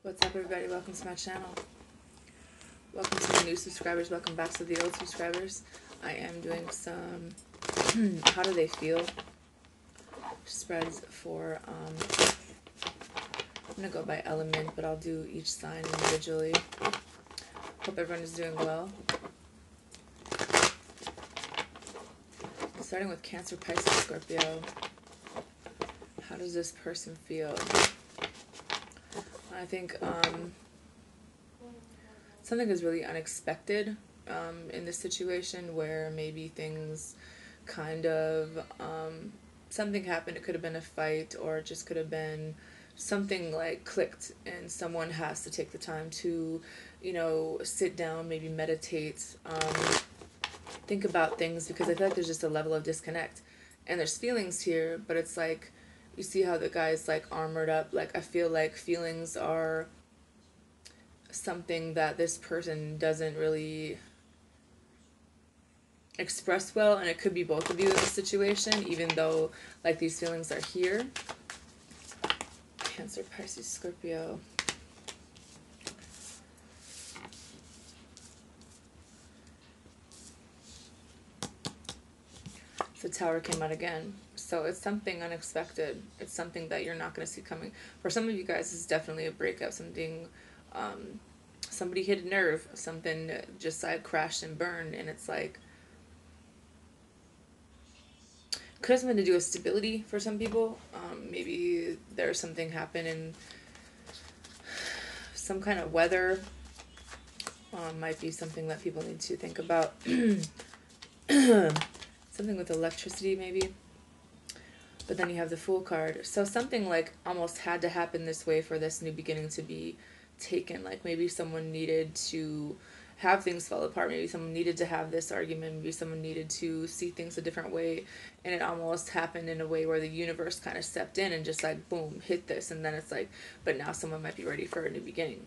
What's up, everybody? Welcome to my channel. Welcome to the new subscribers. Welcome back to the old subscribers. I am doing some how do they feel spreads for I'm gonna go by element, but I'll do each sign individually. Hope everyone is doing well. Starting with Cancer, Pisces, Scorpio. How does this person feel? I think something is really unexpected in this situation, where maybe things kind of something happened. It could have been a fight, or it just could have been something like clicked, and someone has to take the time to, you know, sit down, maybe meditate, think about things, because I feel like there's just a level of disconnect, and there's feelings here, but it's like, you see how the guy's like armored up. Like, I feel like feelings are something that this person doesn't really express well, and it could be both of you in this situation, even though like these feelings are here. Cancer, Pisces, Scorpio. The Tower came out again. So it's something unexpected. It's something that you're not going to see coming. For some of you guys, it's definitely a breakup. Something, somebody hit a nerve. Something just like crashed and burned. And it's like, could have something to do with stability for some people. Maybe there's something happen in some kind of weather. Might be something that people need to think about. Something with electricity, maybe. But then you have the Fool card. So something like almost had to happen this way for this new beginning to be taken. Like maybe someone needed to have things fall apart. Maybe someone needed to have this argument. Maybe someone needed to see things a different way. And it almost happened in a way where the universe kind of stepped in and just like, boom, hit this. And then it's like, but now someone might be ready for a new beginning.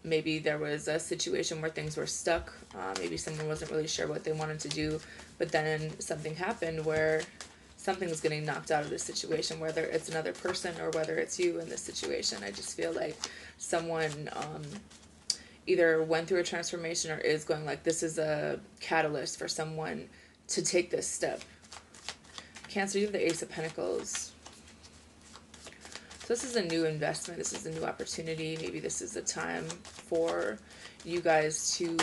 Maybe there was a situation where things were stuck. Maybe someone wasn't really sure what they wanted to do, but then something happened where something's getting knocked out of this situation, whether it's another person or whether it's you in this situation. I just feel like someone either went through a transformation or is going, like, this is a catalyst for someone to take this step. Cancer, you have the Ace of Pentacles. So this is a new investment. This is a new opportunity. Maybe this is a time for you guys to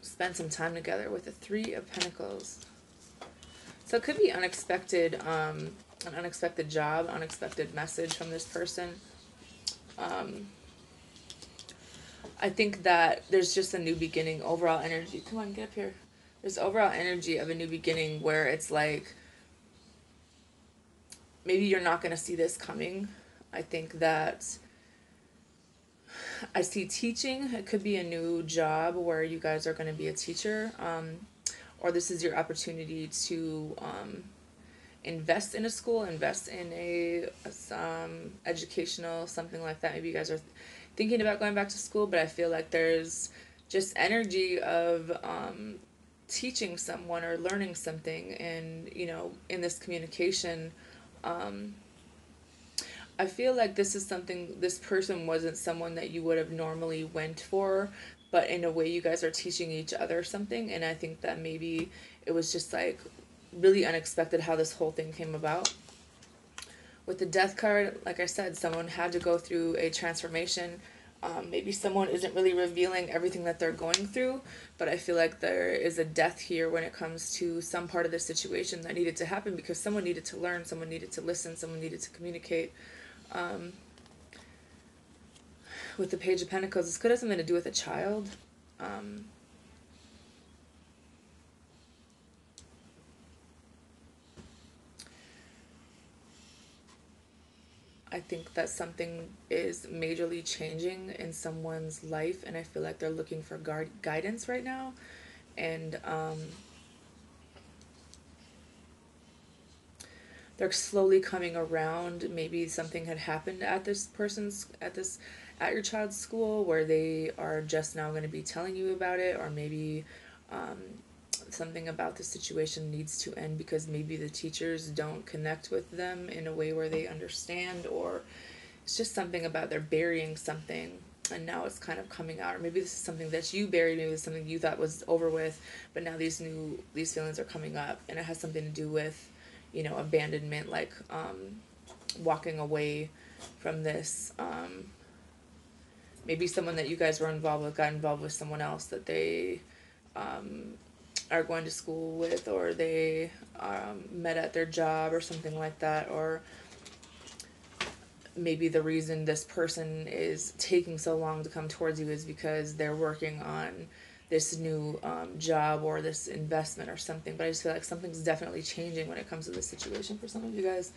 spend some time together with the Three of Pentacles. So it could be unexpected, an unexpected job, unexpected message from this person. I think that there's just a new beginning, overall energy. Come on, get up here. There's overall energy of a new beginning where it's like, maybe you're not going to see this coming. I think that I see teaching. It could be a new job where you guys are going to be a teacher. Or this is your opportunity to invest in a school, invest in a educational, something like that. Maybe you guys are thinking about going back to school, but I feel like there's just energy of teaching someone or learning something, and, you know, in this communication, I feel like this is something, this person wasn't someone that you would have normally went for, but in a way you guys are teaching each other something, and I think that maybe it was just like really unexpected how this whole thing came about. With the Death card, like I said, someone had to go through a transformation. Maybe someone isn't really revealing everything that they're going through, but I feel like there is a death here when it comes to some part of the situation that needed to happen, because someone needed to learn, someone needed to listen, someone needed to communicate. With the Page of Pentacles, this could have something to do with a child. I think that something is majorly changing in someone's life, and I feel like they're looking for guidance right now. And they're slowly coming around. Maybe something had happened at this person's, at your child's school, where they are just now going to be telling you about it, or maybe something about the situation needs to end because maybe the teachers don't connect with them in a way where they understand, or it's just something about they're burying something and now it's kind of coming out. Or maybe this is something that you buried, maybe it's something you thought was over with, but now these feelings are coming up, and it has something to do with, you know, abandonment, like walking away from this. Maybe someone that you guys were involved with got involved with someone else that they are going to school with, or they met at their job or something like that. Or maybe the reason this person is taking so long to come towards you is because they're working on this new job or this investment or something. But I just feel like something's definitely changing when it comes to this situation for some of you guys.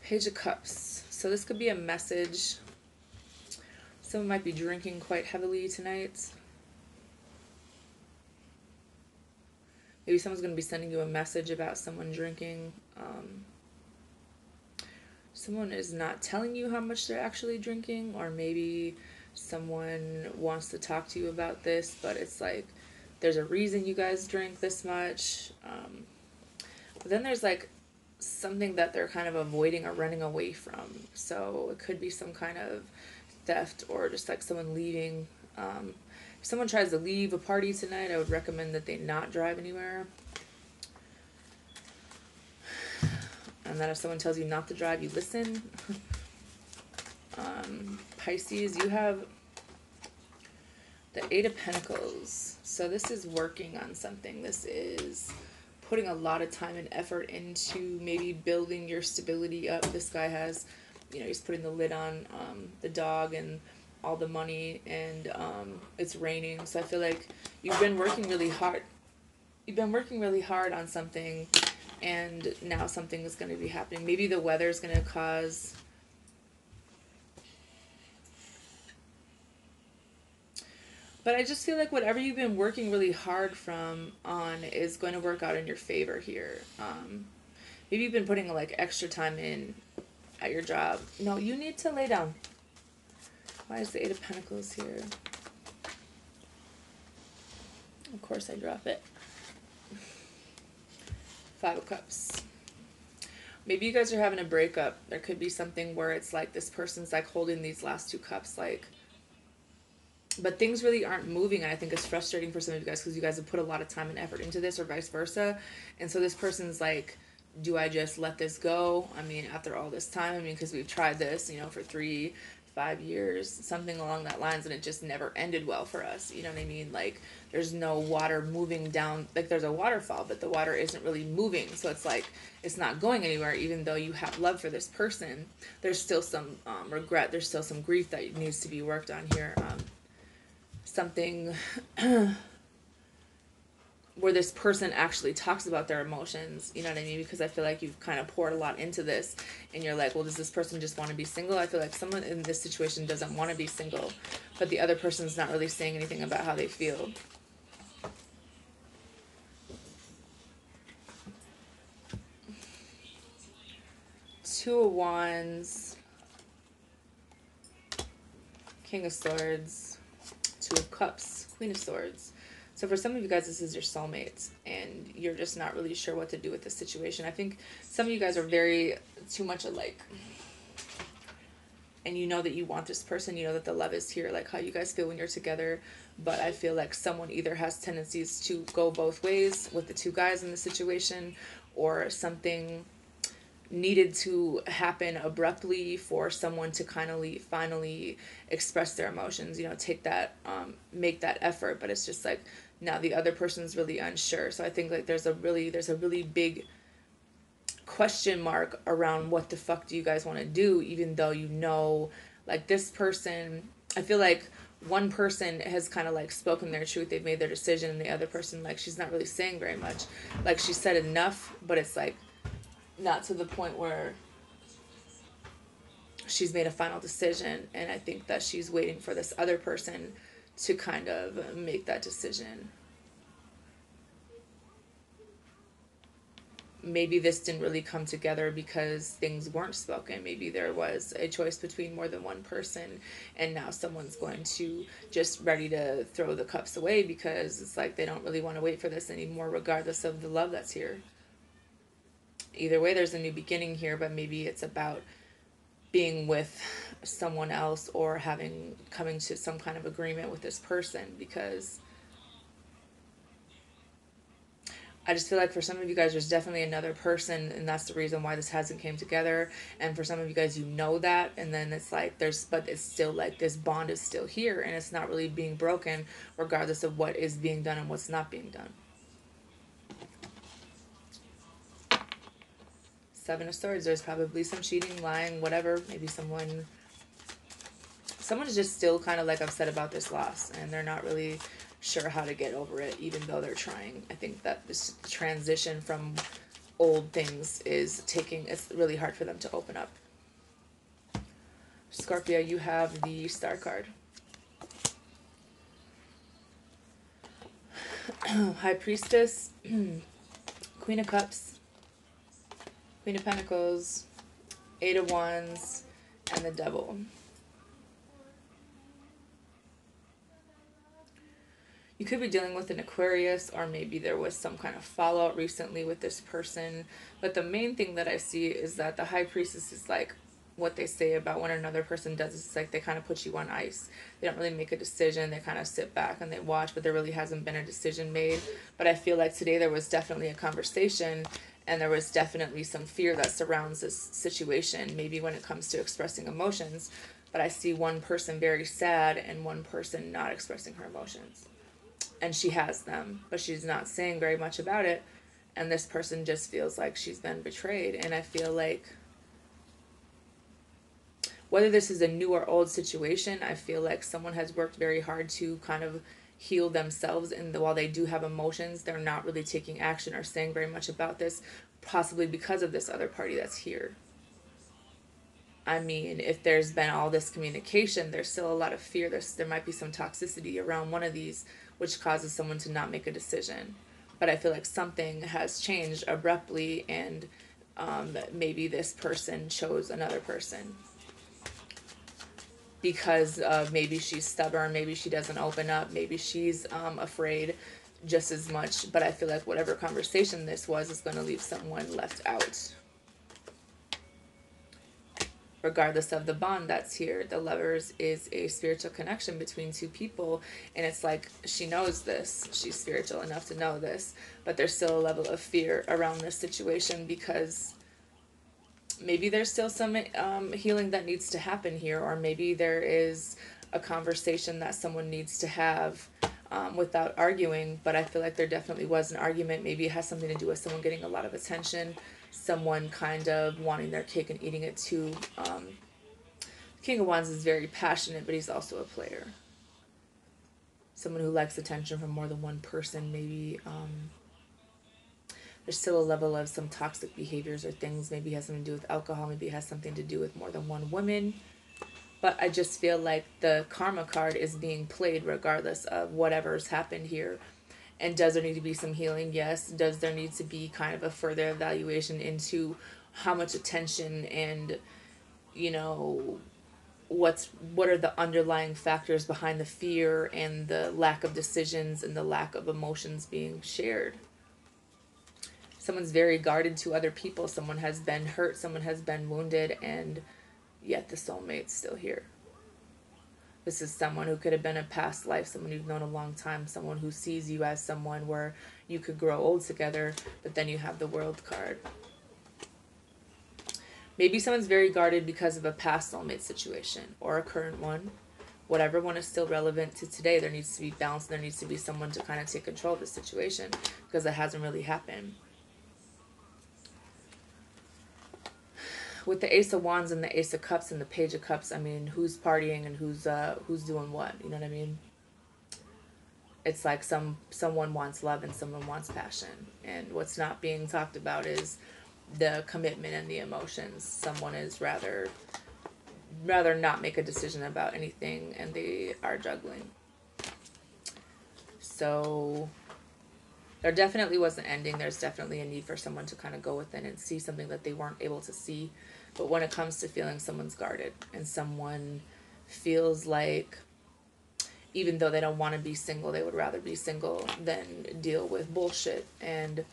Page of Cups. So this could be a message. Someone might be drinking quite heavily tonight. Maybe someone's going to be sending you a message about someone drinking. Someone is not telling you how much they're actually drinking, or maybe someone wants to talk to you about this, but it's like there's a reason you guys drink this much. But then there's like something that they're kind of avoiding or running away from. So it could be some kind of theft or just like someone leaving. If someone tries to leave a party tonight, I would recommend that they not drive anywhere. And then if someone tells you not to drive, you listen. Pisces, you have the Eight of Pentacles. So this is working on something. This is putting a lot of time and effort into maybe building your stability up. This guy has, you know, he's putting the lid on the dog and all the money, and it's raining. So I feel like you've been working really hard. You've been working really hard on something, and now something is going to be happening. Maybe the weather is going to cause... But I just feel like whatever you've been working really hard on is going to work out in your favor here. Maybe you've been putting like extra time in at your job. No, you need to lay down. Why is the Eight of Pentacles here? Of course I drop it. Five of Cups. Maybe you guys are having a breakup. There could be something where it's like this person's like holding these last two cups, like... But things really aren't moving, and I think it's frustrating for some of you guys because you guys have put a lot of time and effort into this, or vice versa. And so this person's like, do I just let this go? I mean, after all this time, I mean, because we've tried this, you know, for 3-5 years, something along that lines, and it just never ended well for us. You know what I mean? Like, there's no water moving down. Like, there's a waterfall, but the water isn't really moving. So it's like, it's not going anywhere, even though you have love for this person. There's still some regret. There's still some grief that needs to be worked on here. Something where this person actually talks about their emotions, you know what I mean? Because I feel like you've kind of poured a lot into this, and you're like, well, does this person just want to be single? I feel like someone in this situation doesn't want to be single, but the other person's not really saying anything about how they feel. Two of Wands, King of Swords, Two of Cups, Queen of Swords. So for some of you guys, this is your soulmates, and you're just not really sure what to do with this situation. I think some of you guys are very too much alike, and you know that you want this person, you know that the love is here, like how you guys feel when you're together. But I feel like someone either has tendencies to go both ways with the two guys in the situation, or something needed to happen abruptly for someone to kind of finally express their emotions, you know, take that, make that effort. But it's just like, now the other person's really unsure. So I think like there's a really big question mark around what the fuck do you guys want to do, even though you know, like this person, I feel like one person has kind of like spoken their truth, they've made their decision, and the other person, like, she's not really saying very much. Like, she said enough, but it's like not to the point where she's made a final decision. And I think that she's waiting for this other person to kind of make that decision. maybe this didn't really come together because things weren't spoken. Maybe there was a choice between more than one person, and now someone's going to just ready to throw the cups away because it's like they don't really want to wait for this anymore, regardless of the love that's here. Either way, there's a new beginning here, but maybe it's about being with someone else or coming to some kind of agreement with this person, because I just feel like for some of you guys, there's definitely another person, and that's the reason why this hasn't came together. And for some of you guys, you know that, and then it's like but it's still like this bond is still here, and it's not really being broken, regardless of what is being done and what's not being done. Seven of Swords. There's probably some cheating, lying, whatever. Maybe someone is just still kind of like upset about this loss, and they're not really sure how to get over it, even though they're trying. I think that this transition from old things it's really hard for them to open up. Scorpio, you have the Star card. High Priestess, Queen of Cups, Queen of Pentacles, Eight of Wands, and the Devil. You could be dealing with an Aquarius, or maybe there was some kind of fallout recently with this person. But the main thing that I see is that the High Priestess is like what they say about when another person does. It's like they kind of put you on ice. They don't really make a decision. They kind of sit back and they watch, but there really hasn't been a decision made. But I feel like today there was definitely a conversation, and there was definitely some fear that surrounds this situation, maybe when it comes to expressing emotions. But I see one person very sad and one person not expressing her emotions. And she has them, but she's not saying very much about it. And this person just feels like she's been betrayed. And I feel like whether this is a new or old situation, I feel like someone has worked very hard to kind of heal themselves. And while they do have emotions, they're not really taking action or saying very much about this, possibly because of this other party that's here. I mean, if there's been all this communication, there's still a lot of fear. There might be some toxicity around one of these, which causes someone to not make a decision. But I feel like something has changed abruptly, and maybe this person chose another person. Because maybe she's stubborn, maybe she doesn't open up, maybe she's afraid just as much. But I feel like whatever conversation this was is going to leave someone left out. Regardless of the bond that's here, the Lovers is a spiritual connection between two people, and it's like she knows this, she's spiritual enough to know this, but there's still a level of fear around this situation, because maybe there's still some healing that needs to happen here, or maybe there is a conversation that someone needs to have without arguing. But I feel like there definitely was an argument. Maybe it has something to do with someone getting a lot of attention, someone kind of wanting their cake and eating it too. King of Wands is very passionate, but he's also a player. Someone who likes attention from more than one person. Maybe there's still a level of some toxic behaviors or things. Maybe it has something to do with alcohol. Maybe it has something to do with more than one woman. But I just feel like the karma card is being played regardless of whatever's happened here. And does there need to be some healing? Yes. Does there need to be kind of a further evaluation into how much attention and, you know, what are the underlying factors behind the fear and the lack of decisions and the lack of emotions being shared? Someone's very guarded to other people. Someone has been hurt. Someone has been wounded, and yet the soulmate's still here. This is someone who could have been a past life, someone you've known a long time, someone who sees you as someone where you could grow old together, but then you have the World card. Maybe someone's very guarded because of a past soulmate situation or a current one. Whatever one is still relevant to today, there needs to be balance. There needs to be someone to kind of take control of the situation, because it hasn't really happened. With the Ace of Wands and the Ace of Cups and the Page of Cups, I mean, who's partying and who's doing what? You know what I mean? It's like someone wants love and someone wants passion. And what's not being talked about is the commitment and the emotions. Someone is rather not make a decision about anything, and they are juggling. So there definitely was an ending. There's definitely a need for someone to kind of go within and see something that they weren't able to see. But when it comes to feeling someone's guarded and someone feels like even though they don't want to be single, they would rather be single than deal with bullshit. And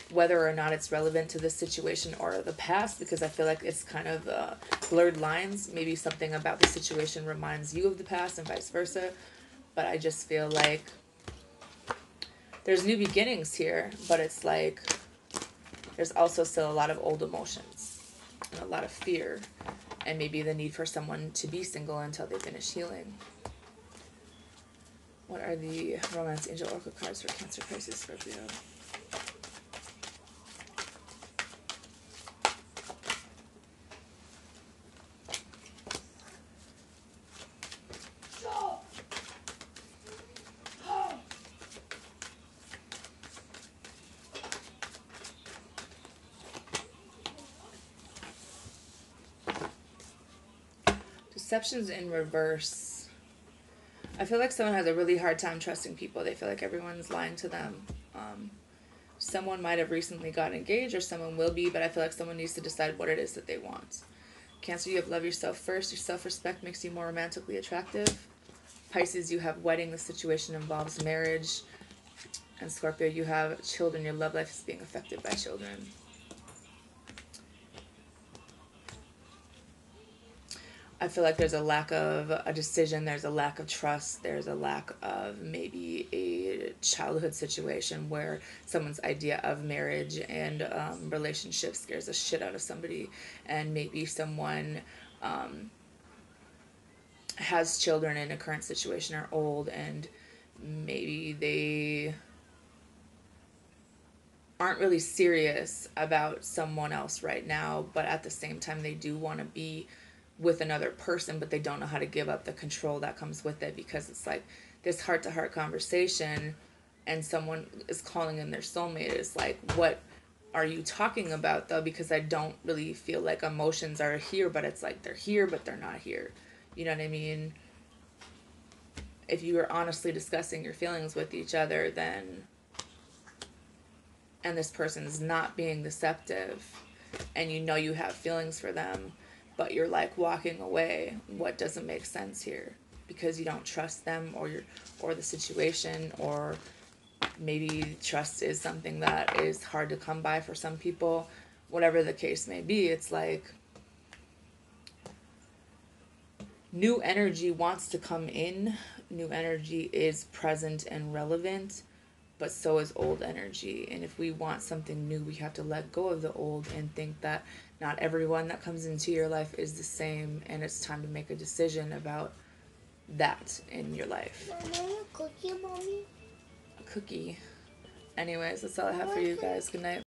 whether or not it's relevant to this situation or the past, because I feel like it's kind of blurred lines. Maybe something about the situation reminds you of the past and vice versa. But I just feel like there's new beginnings here, but it's like there's also still a lot of old emotions and a lot of fear and maybe the need for someone to be single until they finish healing. What are the Romance Angel Oracle cards for Cancer, Pisces, Scorpio? Deceptions in reverse. I feel like someone has a really hard time trusting people. They feel like everyone's lying to them. Someone might have recently gotten engaged or someone will be, but I feel like someone needs to decide what it is that they want. Cancer, you have love yourself first. Your self-respect makes you more romantically attractive. Pisces, you have wedding. The situation involves marriage. And Scorpio, you have children. Your love life is being affected by children. I feel like there's a lack of a decision, there's a lack of trust, there's a lack of maybe a childhood situation where someone's idea of marriage and relationship scares the shit out of somebody, and maybe someone has children in a current situation, are old, and maybe they aren't really serious about someone else right now, but at the same time they do want to be with another person, but they don't know how to give up the control that comes with it, because it's like this heart-to-heart conversation and someone is calling in their soulmate. It's like, what are you talking about though? Because I don't really feel like emotions are here, but it's like they're here but they're not here. You know what I mean? If you are honestly discussing your feelings with each other, then, and this person's not being deceptive, and you know you have feelings for them, but you're like walking away, what doesn't make sense here? Because you don't trust them or the situation, or maybe trust is something that is hard to come by for some people. Whatever the case may be, it's like new energy wants to come in. New energy is present and relevant, but so is old energy. And if we want something new, we have to let go of the old and think that not everyone that comes into your life is the same, and it's time to make a decision about that in your life. Mama, cookie, mommy? A cookie. Anyways, that's all I have for you guys. Good night.